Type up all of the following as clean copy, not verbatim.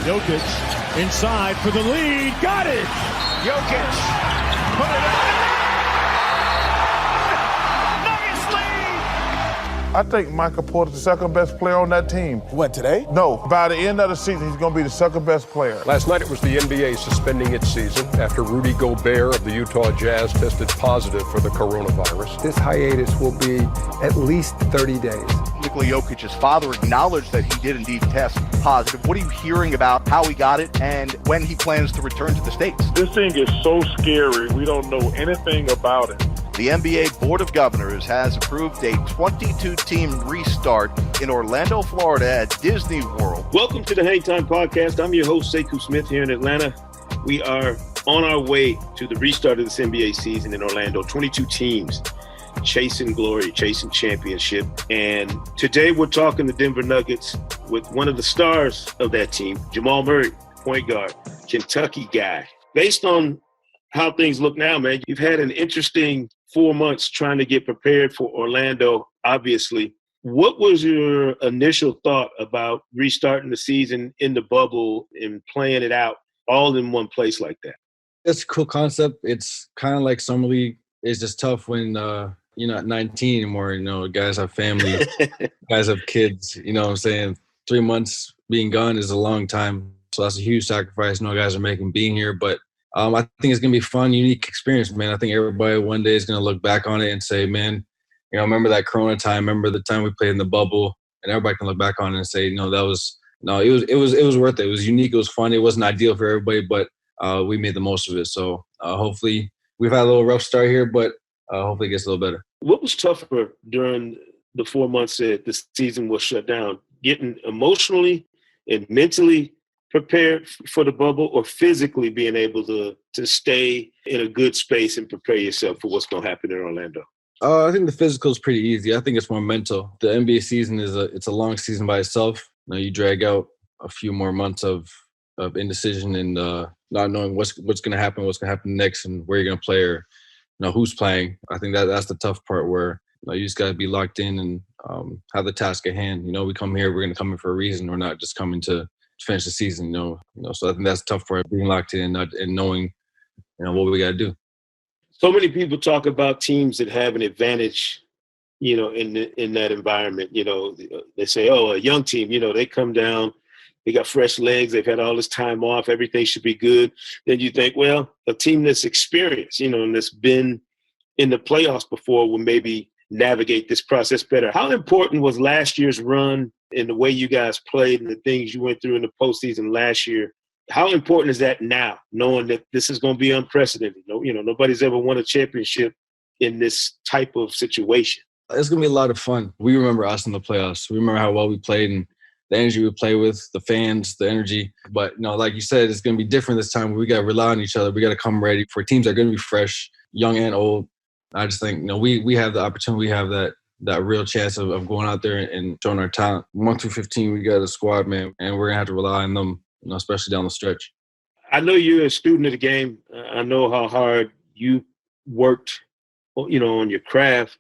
Jokic inside for the lead. Got it! Jokic put it up. I think Michael Porter's the second best player on that team. What, today? No, by the end of the season, he's going to be the second best player. Last night it was the NBA suspending its season after Rudy Gobert of the Utah Jazz tested positive for the coronavirus. This hiatus will be at least 30 days. Nikola Jokic's father acknowledged that he did indeed test positive. What are you hearing about how he got it and when he plans to return to the States? This thing is so scary. We don't know anything about it. The NBA Board of Governors has approved a 22-team restart in Orlando, Florida at Disney World. Welcome to the Hangtime Podcast. I'm your host, Sekou Smith, here in Atlanta. We are on our way to the restart of this NBA season in Orlando. 22 teams chasing glory, chasing championship. And today we're talking the Denver Nuggets with one of the stars of that team, Jamal Murray, point guard, Kentucky guy. Based on how things look now, man, you've had an interesting 4 months trying to get prepared for Orlando, obviously. What was your initial thought about restarting the season in the bubble and playing it out all in one place like that? It's a cool concept. It's kind of like summer league. It's just tough when you're not 19 anymore. You know, guys have family, guys have kids. You know what I'm saying? 3 months being gone is a long time. So that's a huge sacrifice. No guys are making being here, but I think it's going to be a fun, unique experience, man. I think everybody one day is going to look back on it and say, man, you know, remember that Corona time, remember the time we played in the bubble, and everybody can look back on it and say, it was worth it. It was unique. It was fun. It wasn't ideal for everybody, but we made the most of it. So hopefully we've had a little rough start here, but hopefully it gets a little better. What was tougher during the 4 months that the season was shut down? Getting emotionally and mentally prepared for the bubble, or physically being able to stay in a good space and prepare yourself for what's going to happen in Orlando? I think the physical is pretty easy. I think it's more mental. The NBA season it's a long season by itself. You know, you drag out a few more months of indecision and not knowing what's going to happen next, and where you're going to play, or who's playing. I think that's the tough part, where you just got to be locked in and have the task at hand. We come here, we're going to come in for a reason. We're not just coming to finish the season, So I think that's tough for being locked in and knowing, what we got to do. So many people talk about teams that have an advantage, in that environment. They say, a young team, they come down, they got fresh legs, they've had all this time off, everything should be good. Then you think, well, a team that's experienced, and that's been in the playoffs before will maybe navigate this process better. How important was last year's run and the way you guys played and the things you went through in the postseason last year? How important is that now, knowing that this is going to be unprecedented? Nobody's ever won a championship in this type of situation. It's going to be a lot of fun. We remember us in the playoffs. We remember how well we played and the energy we play with, the fans, the energy. But, like you said, it's going to be different this time. We got to rely on each other. We got to come ready for teams that are going to be fresh, young and old. I just think, we have the opportunity, we have that real chance of going out there and showing our talent. 1 through 15, we got a squad, man, and we're going to have to rely on them, especially down the stretch. I know you're a student of the game. I know how hard you worked, on your craft.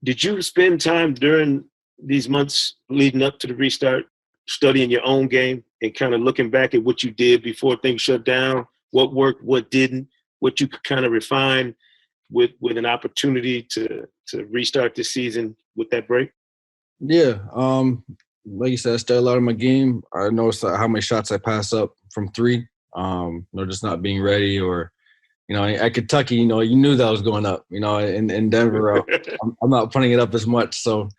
Did you spend time during these months leading up to the restart studying your own game and kind of looking back at what you did before things shut down, what worked, what didn't, what you could kind of refine with an opportunity to restart this season with that break? Yeah. Like you said, I studied a lot of my game. I noticed how many shots I pass up from three. Just not being ready, or, at Kentucky, you knew that was going up, in Denver, I'm not putting it up as much. So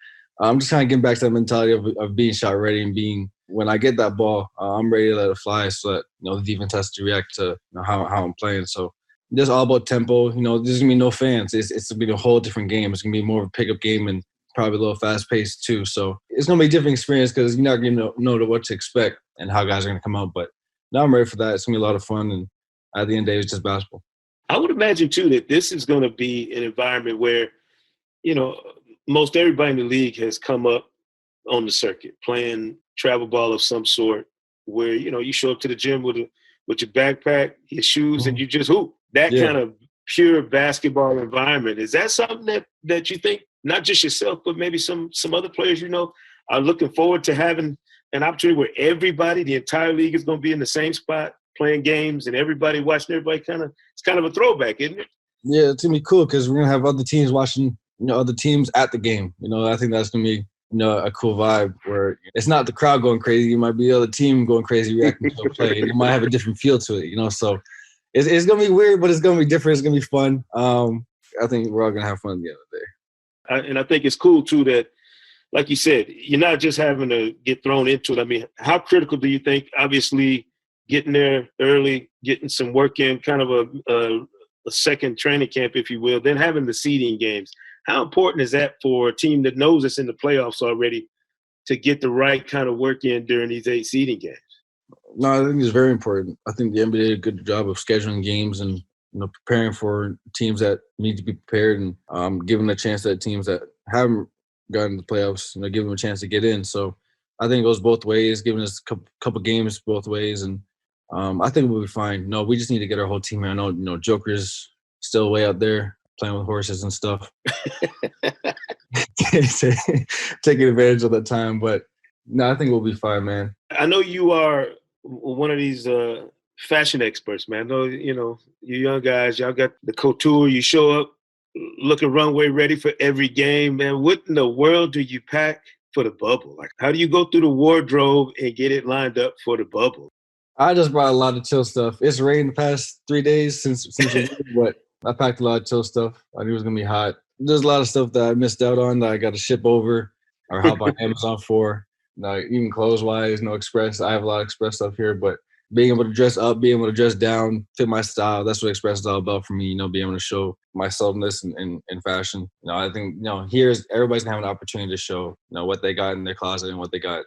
I'm just kind of getting back to that mentality of being shot ready and being, when I get that ball, I'm ready to let it fly, so that, the defense has to react to how I'm playing. So just all about tempo. There's going to be no fans. It's going to be a whole different game. It's going to be more of a pickup game and probably a little fast-paced too. So it's going to be a different experience because you're not going to know what to expect and how guys are going to come out. But now I'm ready for that. It's going to be a lot of fun. And at the end of the day, it's just basketball. I would imagine, too, that this is going to be an environment where, most everybody in the league has come up on the circuit playing travel ball of some sort, where, you show up to the gym with your backpack, your shoes, and you just hoop. That kind of pure basketball environment. Is that something that you think, not just yourself, but maybe some other players, are looking forward to having an opportunity where everybody, the entire league, is going to be in the same spot playing games, and everybody watching everybody? It's kind of a throwback, isn't it? Yeah, it's gonna be cool because we're gonna have other teams watching, other teams at the game. I think that's gonna be, a cool vibe where it's not the crowd going crazy. It might be the other team going crazy reacting to a play. It might have a different feel to it, So it's gonna be weird, but it's gonna be different. It's gonna be fun. I think we're all gonna have fun at the end of the day. And I think it's cool too that, like you said, you're not just having to get thrown into it. I mean, how critical do you think? Obviously, getting there early, getting some work in, kind of a second training camp, if you will, then having the seeding games. How important is that for a team that knows it's in the playoffs already to get the right kind of work in during these 8 seeding games? No, I think it's very important. I think the NBA did a good job of scheduling games and preparing for teams that need to be prepared and giving a chance to teams that haven't gotten to the playoffs, give them a chance to get in. So I think it goes both ways, giving us a couple games both ways. And I think we'll be fine. No, we just need to get our whole team here. I know, Joker's still way out there playing with horses and stuff. Taking advantage of that time. But no, I think we'll be fine, man. I know you are one of these fashion experts, man. I know, you young guys, y'all got the couture. You show up looking runway ready for every game, man. What in the world do you pack for the bubble? Like, how do you go through the wardrobe and get it lined up for the bubble? I just brought a lot of chill stuff. It's rained the past 3 days since but I packed a lot of chill stuff. I knew it was gonna be hot. There's a lot of stuff that I missed out on that I got to ship over or hop on Amazon for. Even clothes-wise, no Express. I have a lot of Express stuff here, but being able to dress up, being able to dress down, fit my style, that's what Express is all about for me, being able to show myselfness in fashion. I think, here's everybody's gonna have an opportunity to show, what they got in their closet and what they got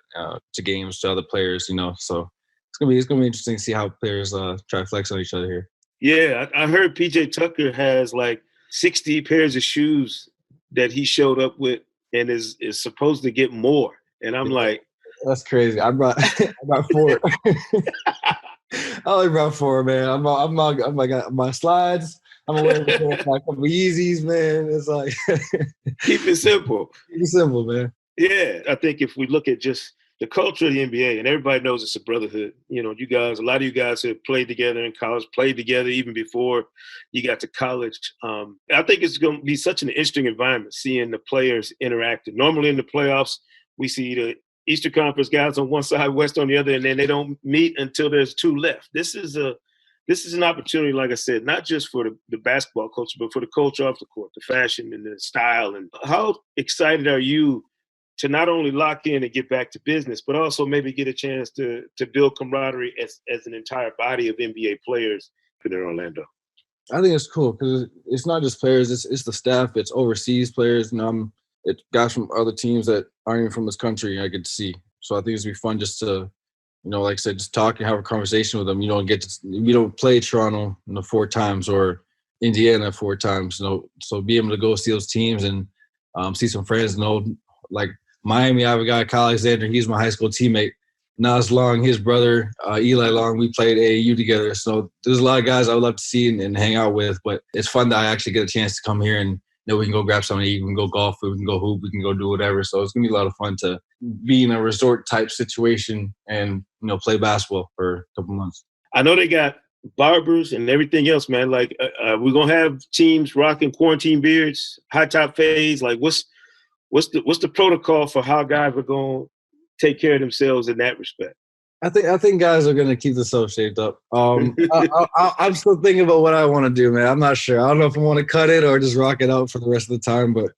to games, to other players, so it's gonna be interesting to see how players try to flex on each other here. Yeah, I heard PJ Tucker has like 60 pairs of shoes that he showed up with and is supposed to get more. And I'm like, that's crazy. I brought 4. I only brought 4, man. I got my slides. I'm gonna wear my couple Yeezys, man. It's like keep it simple. Keep it simple, man. Yeah, I think if we look at just the culture of the NBA, and everybody knows it's a brotherhood. A lot of you guys have played together in college, played together even before you got to college. I think it's going to be such an interesting environment seeing the players interacting. Normally in the playoffs, we see the Eastern Conference guys on one side, West on the other, and then they don't meet until there's 2 left. This is an opportunity, like I said, not just for the basketball culture, but for the culture off the court, the fashion and the style. And how excited are you to not only lock in and get back to business, but also maybe get a chance to build camaraderie as an entire body of NBA players in Orlando? I think it's cool because it's not just players, it's the staff, it's overseas players, it's guys from other teams that aren't even from this country I get to see. So I think it's gonna be fun just to, like I said, just talk and have a conversation with them. We don't play Toronto 4 times or Indiana 4 times, so be able to go see those teams and see some friends, like Miami, I have a guy, Kyle Alexander. He's my high school teammate. Nas Long, his brother, Eli Long, we played AAU together. So there's a lot of guys I would love to see and hang out with. But it's fun that I actually get a chance to come here and we can go grab something to eat. We can go golf. We can go hoop. We can go do whatever. So it's going to be a lot of fun to be in a resort-type situation and, play basketball for a couple months. I know they got barbers and everything else, man. Like, we're going to have teams rocking quarantine beards, high top fades. Like, What's the protocol for how guys are going to take care of themselves in that respect? I think guys are going to keep themselves shaped up. I'm still thinking about what I want to do, man. I'm not sure. I don't know if I want to cut it or just rock it out for the rest of the time, but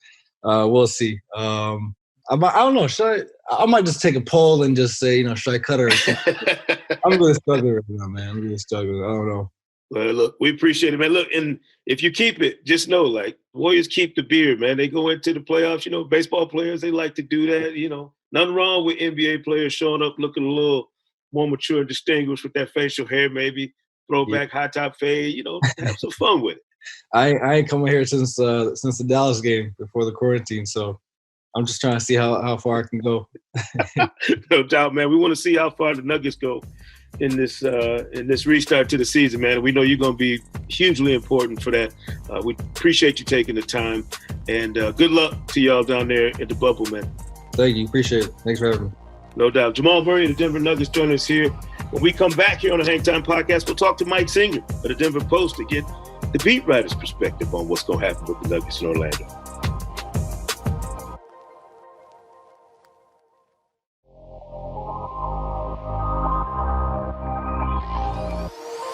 we'll see. I don't know. I might just take a poll and just say, should I cut it? I'm really struggling right now, man. I'm really struggling. I don't know. Well, look, we appreciate it, man. Look, and if you keep it, just know, like, Warriors keep the beard, man. They go into the playoffs, baseball players, they like to do that, Nothing wrong with NBA players showing up looking a little more mature and distinguished with that facial hair, maybe throwback, high top fade, have some fun with it. I ain't coming here since the Dallas game before the quarantine, so I'm just trying to see how far I can go. No doubt, man. We want to see how far the Nuggets go in this restart to the season, man. We know you're going to be hugely important for that. We appreciate you taking the time, and good luck to y'all down there at the bubble, man. Thank you. Appreciate it. Thanks for having me. No doubt. Jamal Murray of the Denver Nuggets joining us here. When we come back here on the Hang Time Podcast, we'll talk to Mike Singer of the Denver Post to get the beat writer's perspective on what's going to happen with the Nuggets in Orlando.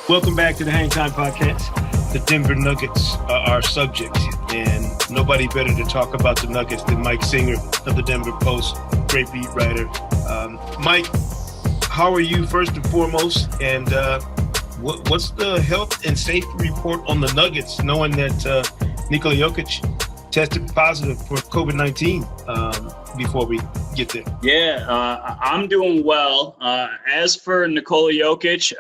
Welcome back to the Hang Time Podcast. The Denver Nuggets are our subject, and nobody better to talk about the Nuggets than Mike Singer of the Denver Post, great beat writer. Mike, how are you first and foremost, and what's the health and safety report on the Nuggets, knowing that Nikola Jokic tested positive for COVID-19 before we get there? Yeah, I'm doing well. As for Nikola Jokic,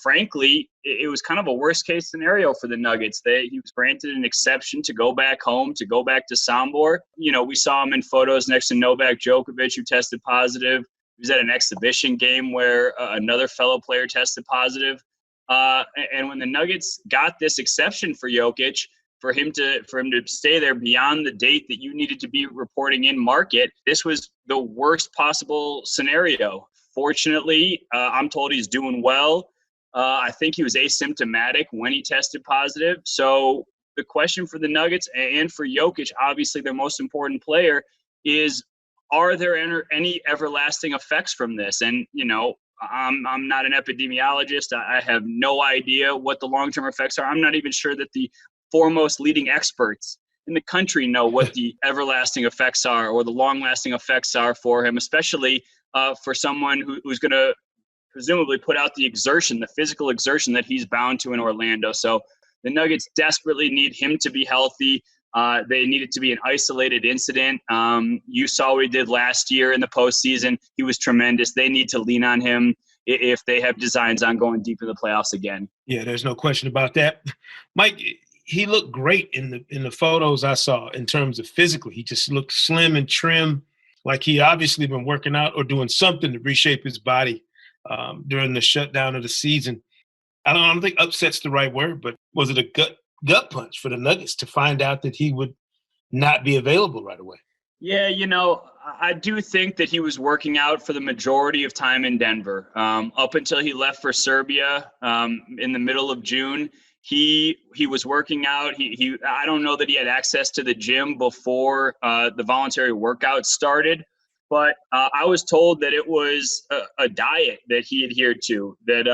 frankly, it was kind of a worst case scenario for the Nuggets. He was granted an exception to go back home, to go back to Sombor. We saw him in photos next to Novak Djokovic, who tested positive. He was at an exhibition game where another fellow player tested positive. And when the Nuggets got this exception for Jokic, for him to stay there beyond the date that you needed to be reporting in market, this was the worst possible scenario. Fortunately, I'm told he's doing well. I think he was asymptomatic when he tested positive. So the question for the Nuggets and for Jokic, obviously their most important player, is are there any everlasting effects from this? And, I'm not an epidemiologist. I have no idea what the long-term effects are. I'm not even sure that the foremost leading experts in the country know what the everlasting effects are or the long-lasting effects are for him, especially for someone who's going to presumably put out the physical exertion that he's bound to in Orlando. So the Nuggets desperately need him to be healthy. They need it to be an isolated incident. You saw what he did last year in the postseason. He was tremendous. They need to lean on him if they have designs on going deep in the playoffs again. Yeah, there's no question about that. Mike, he looked great in the photos I saw in terms of physically. He just looked slim and trim, like he obviously been working out or doing something to reshape his body during the shutdown of the season. I don't think upset's the right word, but was it a gut punch for the Nuggets to find out that he would not be available right away? Yeah, I do think that he was working out for the majority of time in Denver. Up until he left for Serbia in the middle of June, he was working out. I don't know that he had access to the gym before the voluntary workout started. But I was told that it was a diet that he adhered to that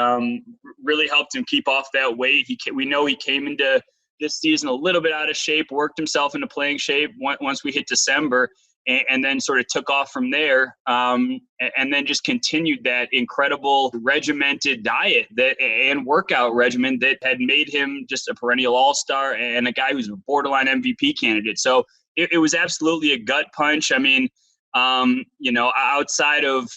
really helped him keep off that weight. We know he came into this season a little bit out of shape, worked himself into playing shape once we hit December, and then sort of took off from there, and then just continued that incredible regimented diet and workout regimen that had made him just a perennial all-star and a guy who's a borderline MVP candidate. So it was absolutely a gut punch. I mean, outside of,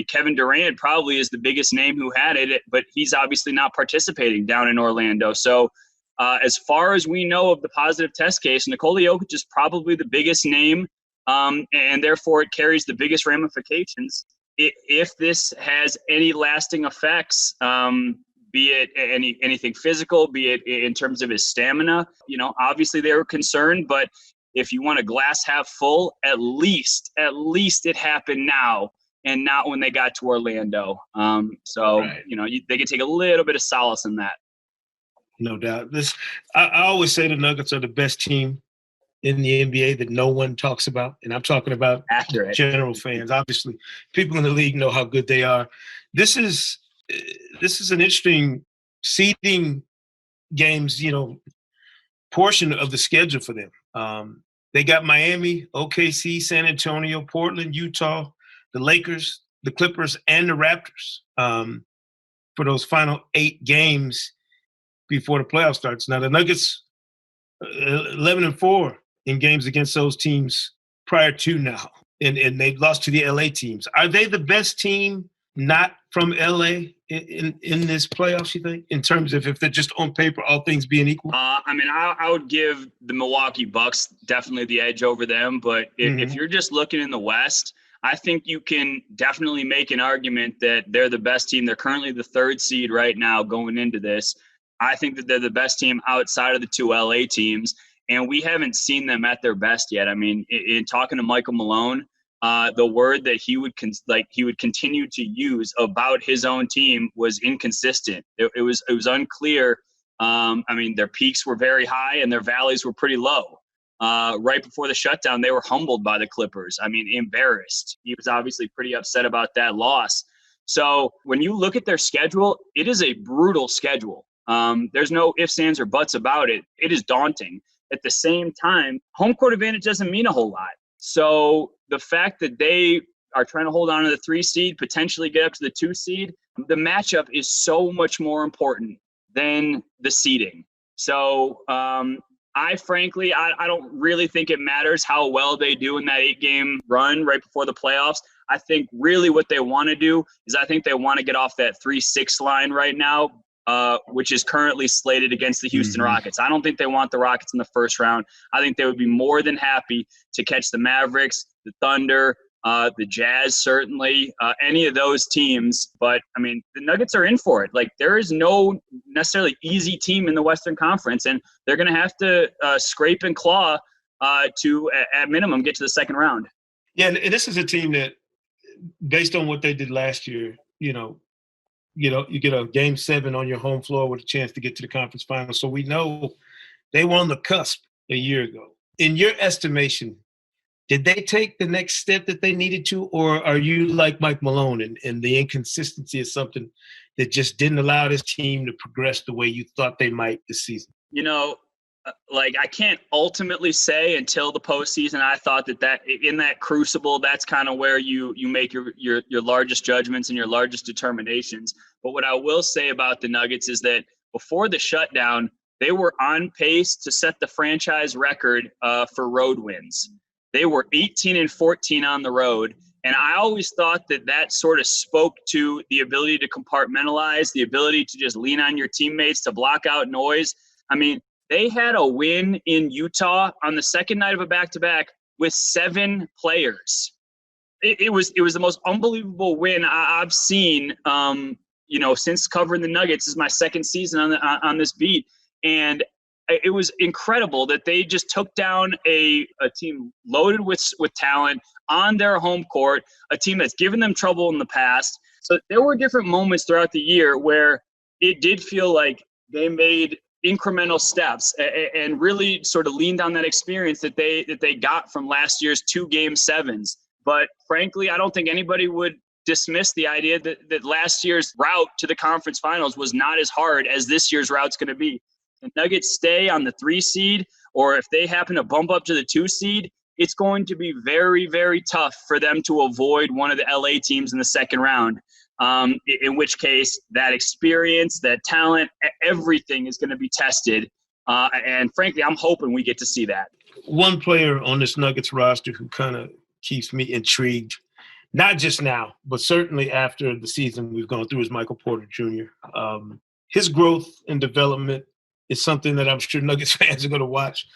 Kevin Durant probably is the biggest name who had it, but he's obviously not participating down in Orlando. So as far as we know of the positive test case, Nikola Jokic is probably the biggest name, and therefore it carries the biggest ramifications. If this has any lasting effects, be it anything physical, be it in terms of his stamina, obviously they were concerned, but if you want a glass half full, at least it happened now and not when they got to Orlando. Right. They can take a little bit of solace in that. No doubt. I always say the Nuggets are the best team in the NBA that no one talks about, and I'm talking about accurate general fans. Obviously, people in the league know how good they are. This is an interesting seeding games, portion of the schedule for them. They got Miami, OKC, San Antonio, Portland, Utah, the Lakers, the Clippers, and the Raptors for those final 8 games before the playoff starts. Now, the Nuggets, 11-4 in games against those teams prior to now, and they've lost to the LA teams. Are they the best team not from LA in this playoffs, you think, in terms of if they're just on paper, all things being equal? I would give the Milwaukee Bucks definitely the edge over them. But if you're just looking in the West, I think you can definitely make an argument that they're the best team. They're currently the 3rd seed right now going into this. I think that they're the best team outside of the 2 LA teams. And we haven't seen them at their best yet. In talking to Michael Malone, the word that he would continue to use about his own team was inconsistent. It was unclear. I mean, their peaks were very high and their valleys were pretty low. Right before the shutdown, they were humbled by the Clippers. I mean, embarrassed. He was obviously pretty upset about that loss. So when you look at their schedule, it is a brutal schedule. There's no ifs, ands, or buts about it. It is daunting. At the same time, home court advantage doesn't mean a whole lot. So the fact that they are trying to hold on to the 3 seed, potentially get up to the 2 seed, the matchup is so much more important than the seeding. So I frankly don't really think it matters how well they do in that 8-game run right before the playoffs. I think really what they want to do is I think they want to get off that 3-6 line right now, which is currently slated against the Houston Rockets. I don't think they want the Rockets in the first round. I think they would be more than happy to catch the Mavericks, the Thunder, the Jazz, certainly, any of those teams. But, I mean, the Nuggets are in for it. Like, there is no necessarily easy team in the Western Conference, and they're going to have to scrape and claw to, at minimum, get to the second round. Yeah, and this is a team that, based on what they did last year, you get a game 7 on your home floor with a chance to get to the conference finals. So we know they were on the cusp a year ago. In your estimation, did they take the next step that they needed to, or are you like Mike Malone and the inconsistency is something that just didn't allow this team to progress the way you thought they might this season? Like, I can't ultimately say until the postseason. I thought that in that crucible, that's kind of where you make your largest judgments and your largest determinations. But what I will say about the Nuggets is that before the shutdown, they were on pace to set the franchise record for road wins. They were 18-14 on the road. And I always thought that sort of spoke to the ability to compartmentalize, the ability to just lean on your teammates to block out noise. I mean, they had a win in Utah on the second night of a back-to-back with 7 players. It was the most unbelievable win I've seen, since covering the Nuggets. This is my second season on this beat. And it was incredible that they just took down a team loaded with talent on their home court, a team that's given them trouble in the past. So there were different moments throughout the year where it did feel like they made incremental steps and really sort of leaned on that experience that they got from last year's 2 Game 7s. But frankly, I don't think anybody would dismiss the idea that last year's route to the conference finals was not as hard as this year's route's going to be. The Nuggets stay on the 3 seed, or if they happen to bump up to the 2 seed, it's going to be very, very tough for them to avoid one of the LA teams in the second round. In which case, that experience, that talent, everything is going to be tested. And frankly, I'm hoping we get to see that. One player on this Nuggets roster who kind of keeps me intrigued, not just now, but certainly after the season we've gone through, is Michael Porter Jr. His growth and development is something that I'm sure Nuggets fans are going to watch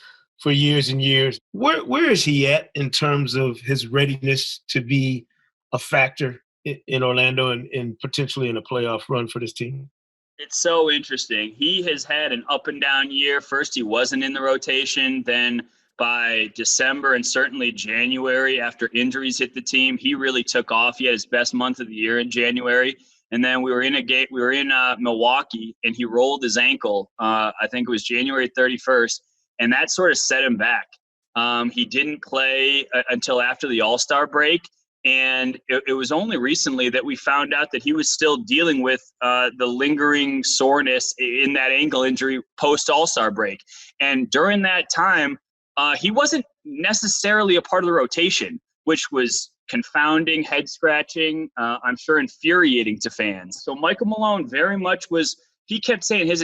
for years and years. Where is he at in terms of his readiness to be a factor in Orlando and potentially in a playoff run for this team? It's so interesting. He has had an up and down year. First, he wasn't in the rotation. Then by December and certainly January, after injuries hit the team, he really took off. He had his best month of the year in January. And then we were in Milwaukee, and he rolled his ankle. I think it was January 31st, and that sort of set him back. He didn't play until after the All-Star break. And it was only recently that we found out that he was still dealing with the lingering soreness in that ankle injury post-All-Star break. And during that time, he wasn't necessarily a part of the rotation, which was confounding, head-scratching, I'm sure infuriating to fans. So Michael Malone very much was – he kept saying the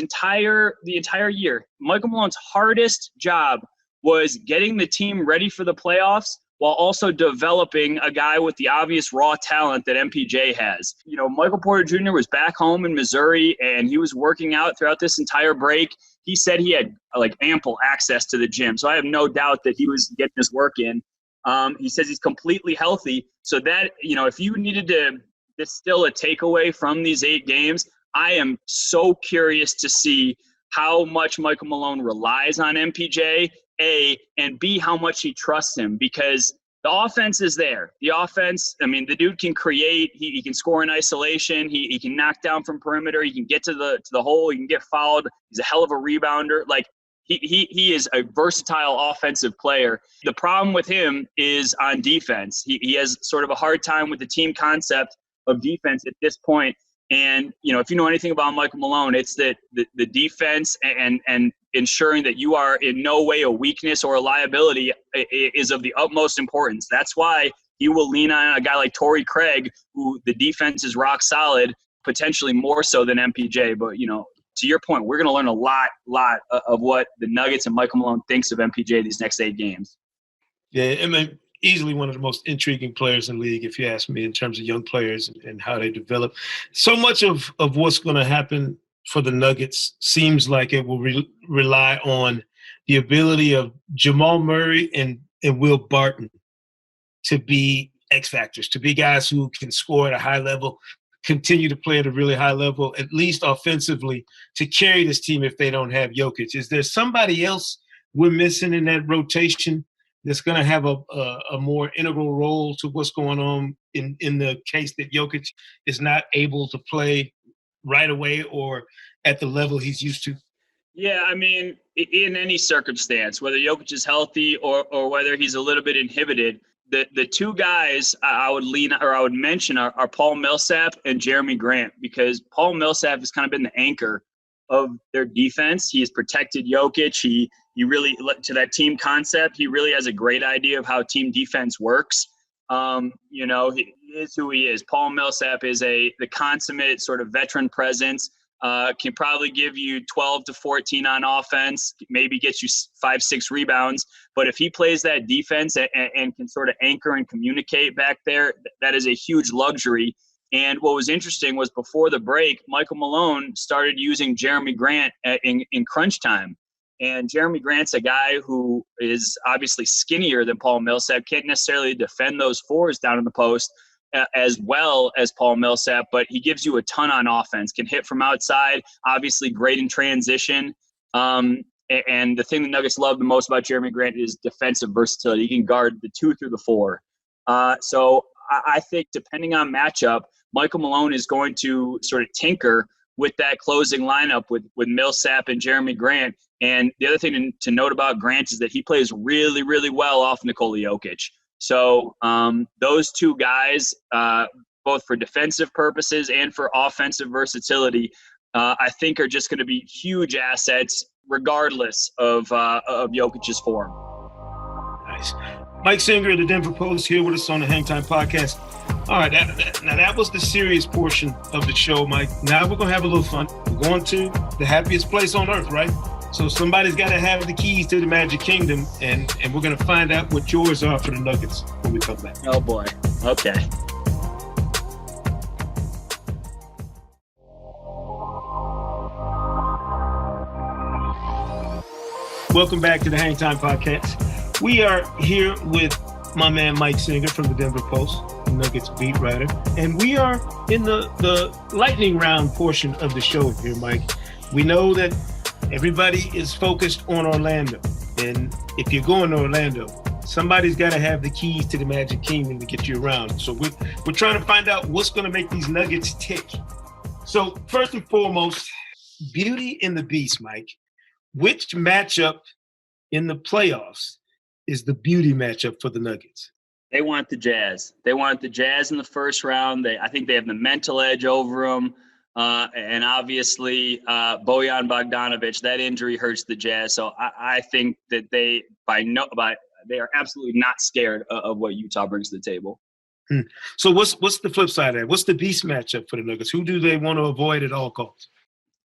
entire year, Michael Malone's hardest job was getting the team ready for the playoffs while also developing a guy with the obvious raw talent that MPJ has. Michael Porter Jr. was back home in Missouri, and he was working out throughout this entire break. He said he had ample access to the gym, so I have no doubt that he was getting his work in. He says he's completely healthy. So that, if you needed to distill a takeaway from these 8 games, I am so curious to see how much Michael Malone relies on MPJ, A, and B, how much he trusts him. Because The offense is there. The offense, I mean, the dude can create. He can score in isolation. He can knock down from perimeter. He can get to the hole. He can get fouled. He's a hell of a rebounder. Like, he is a versatile offensive player. The problem with him is on defense. He has sort of a hard time with the team concept of defense at this point. And, if you know anything about Michael Malone, it's that the defense and ensuring that you are in no way a weakness or a liability is of the utmost importance. That's why he will lean on a guy like Torrey Craig, who the defense is rock solid, potentially more so than MPJ. But, to your point, we're going to learn a lot of what the Nuggets and Michael Malone thinks of MPJ these next 8 games. Yeah, I mean, easily one of the most intriguing players in the league, if you ask me, in terms of young players and how they develop. So much of what's going to happen for the Nuggets seems like it will rely on the ability of Jamal Murray and Will Barton to be X factors, to be guys who can score at a high level, continue to play at a really high level, at least offensively, to carry this team if they don't have Jokic. Is there somebody else we're missing in that rotation that's going to have a more integral role to what's going on in the case that Jokic is not able to play right away or at the level he's used to? Yeah, I mean, in any circumstance, whether Jokic is healthy or whether he's a little bit inhibited, the two guys I would mention are Paul Millsap and Jeremy Grant, because Paul Millsap has kind of been the anchor of their defense. He has protected Jokic. He really, to that team concept, he really has a great idea of how team defense works. He is who he is. Paul Millsap is the consummate sort of veteran presence. Can probably give you 12 to 14 on offense, maybe get you 5-6 rebounds. But if he plays that defense and can sort of anchor and communicate back there, that is a huge luxury. And what was interesting was before the break, Michael Malone started using Jeremy Grant in crunch time. And Jeremy Grant's a guy who is obviously skinnier than Paul Millsap, can't necessarily defend those fours down in the post as well as Paul Millsap, but he gives you a ton on offense, can hit from outside, obviously great in transition. And the thing the Nuggets love the most about Jeremy Grant is defensive versatility. He can guard the 2 through the 4. So I think depending on matchup, Michael Malone is going to sort of tinker with that closing lineup with Millsap and Jeremy Grant. And the other thing to note about Grant is that he plays really, really well off Nikola Jokic. So those two guys, both for defensive purposes and for offensive versatility, I think are just going to be huge assets regardless of Jokic's form. Nice. Mike Singer of the Denver Post here with us on the Hang Time Podcast. All right, that was the serious portion of the show, Mike. Now we're going to have a little fun. We're going to the happiest place on earth, right? So somebody's got to have the keys to the Magic Kingdom, and we're going to find out what yours are for the Nuggets when we come back. Oh, boy. Okay. Welcome back to the Hang Time Podcast. We are here with my man Mike Singer from the Denver Post, the Nuggets beat writer, and we are in the lightning round portion of the show here, Mike. We know that everybody is focused on Orlando, and if you're going to Orlando, somebody's got to have the keys to the Magic Kingdom to get you around. So we're trying to find out what's going to make these Nuggets tick. So first and foremost, Beauty and the Beast, Mike. Which matchup in the playoffs is the beauty matchup for the Nuggets? They want the Jazz. They want the Jazz in the first round. I think they have the mental edge over them. And obviously, Bojan Bogdanovic, that injury hurts the Jazz. So I think that they are absolutely not scared of what Utah brings to the table. So what's the flip side of that? What's the beast matchup for the Nuggets? Who do they want to avoid at all costs?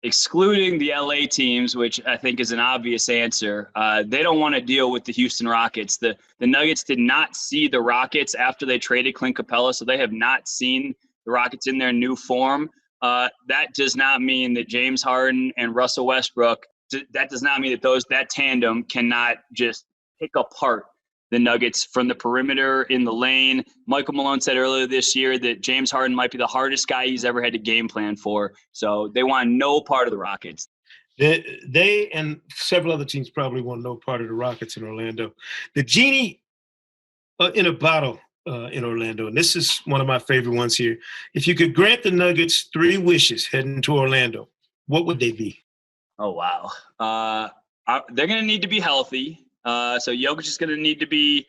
Excluding the LA teams, which I think is an obvious answer, they don't want to deal with the Houston Rockets. The Nuggets did not see the Rockets after they traded Clint Capella, so they have not seen the Rockets in their new form. That does not mean that James Harden and Russell Westbrook, that does not mean that that tandem cannot just pick apart the Nuggets from the perimeter in the lane. Michael Malone said earlier this year that James Harden might be the hardest guy he's ever had to game plan for. So they want no part of the Rockets. They and several other teams probably want no part of the Rockets in Orlando. The genie in a bottle in Orlando, and this is one of my favorite ones here. If you could grant the Nuggets 3 wishes heading to Orlando, what would they be? Oh, wow. They're going to need to be healthy. So Jokic is going to need to be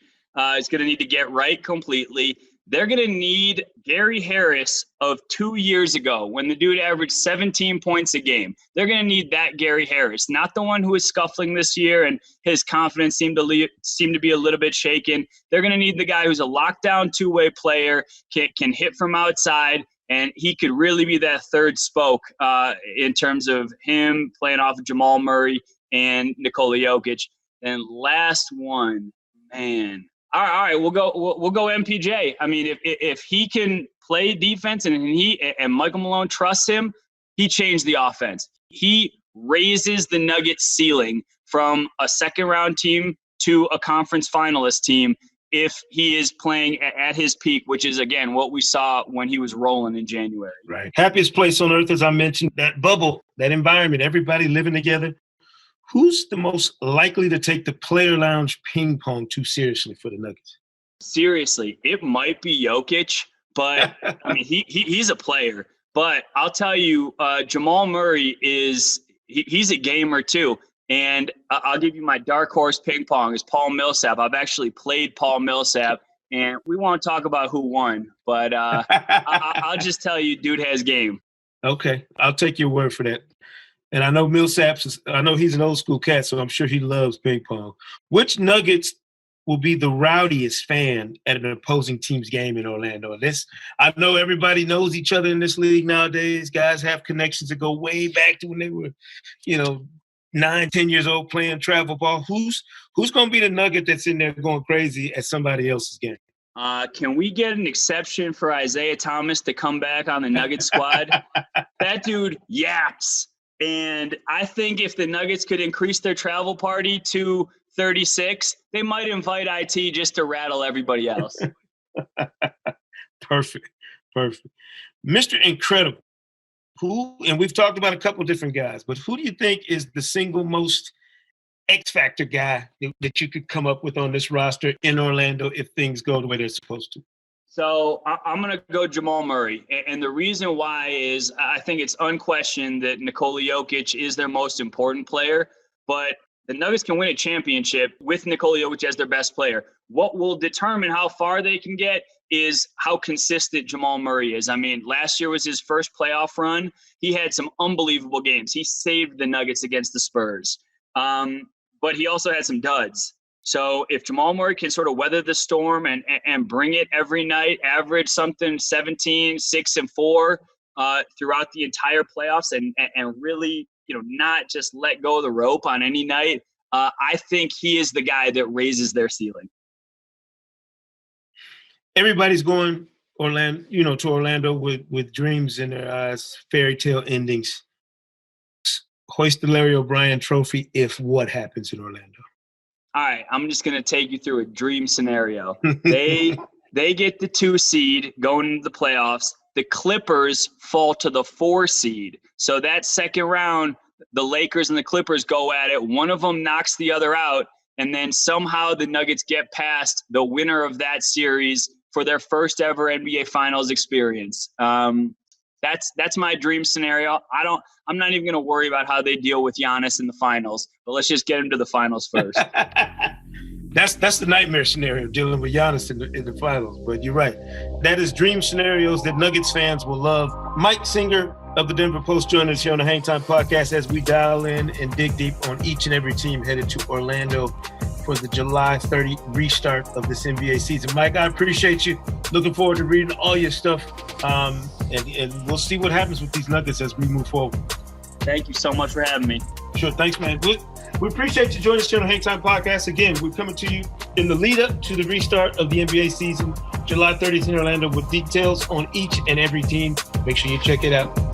is going to need to get right completely. They're going to need Gary Harris of 2 years ago when the dude averaged 17 points a game. They're going to need that Gary Harris, not the one who is scuffling this year and his confidence seemed to be a little bit shaken. They're going to need the guy who's a lockdown two-way player, can hit from outside, and he could really be that third spoke in terms of him playing off of Jamal Murray and Nikola Jokic. And last one, man. All right, we'll go MPJ. I mean, if he can play defense and Michael Malone trusts him, he changed the offense. He raises the Nuggets ceiling from a second-round team to a conference finalist team if he is playing at his peak, which is, again, what we saw when he was rolling in January. Right. Happiest place on earth, as I mentioned, that bubble, that environment, everybody living together. Who's the most likely to take the player lounge ping pong too seriously for the Nuggets? Seriously, it might be Jokic, but I mean, he's a player. But I'll tell you, Jamal Murray he's a gamer too. And I'll give you my dark horse ping pong is Paul Millsap. I've actually played Paul Millsap, and we won't talk about who won, but I'll just tell you, dude has game. Okay, I'll take your word for that. And I know I know he's an old school cat, so I'm sure he loves ping pong. Which Nuggets will be the rowdiest fan at an opposing team's game in Orlando? I know everybody knows each other in this league nowadays. Guys have connections that go way back to when they were, 9, 10 years old playing travel ball. Who's going to be the Nugget that's in there going crazy at somebody else's game? Can we get an exception for Isaiah Thomas to come back on the Nuggets squad? That dude yaps. And I think if the Nuggets could increase their travel party to 36, they might invite IT just to rattle everybody else. Perfect. Mr. Incredible, and we've talked about a couple of different guys, but who do you think is the single most X-factor guy that you could come up with on this roster in Orlando if things go the way they're supposed to? So I'm going to go Jamal Murray. And the reason why is I think it's unquestioned that Nikola Jokic is their most important player, but the Nuggets can win a championship with Nikola Jokic as their best player. What will determine how far they can get is how consistent Jamal Murray is. I mean, last year was his first playoff run. He had some unbelievable games. He saved the Nuggets against the Spurs. But he also had some duds. So if Jamal Murray can sort of weather the storm and bring it every night, average something 17, 6, and 4 throughout the entire playoffs and really, not just let go of the rope on any night, I think he is the guy that raises their ceiling. Everybody's going to Orlando with dreams in their eyes, fairy tale endings. Hoist the Larry O'Brien trophy if what happens in Orlando? All right, I'm just going to take you through a dream scenario. They get the 2 seed going into the playoffs. The Clippers fall to the 4 seed. So that second round, the Lakers and the Clippers go at it. One of them knocks the other out, and then somehow the Nuggets get past the winner of that series for their first ever NBA Finals experience. That's my dream scenario. I'm not even going to worry about how they deal with Giannis in the finals, but let's just get him to the finals first. That's the nightmare scenario, dealing with Giannis in the finals. But you're right. That is dream scenarios that Nuggets fans will love. Mike Singer of the Denver Post joined us here on the Hang Time Podcast as we dial in and dig deep on each and every team headed to Orlando for the July 30 restart of this NBA season. Mike, I appreciate you. Looking forward to reading all your stuff. And we'll see what happens with these Nuggets as we move forward. Thank you so much for having me. Sure. Thanks, man. We appreciate you joining us here on the Hang Time Podcast. Again, we're coming to you in the lead up to the restart of the NBA season, July 30th in Orlando, with details on each and every team. Make sure you check it out.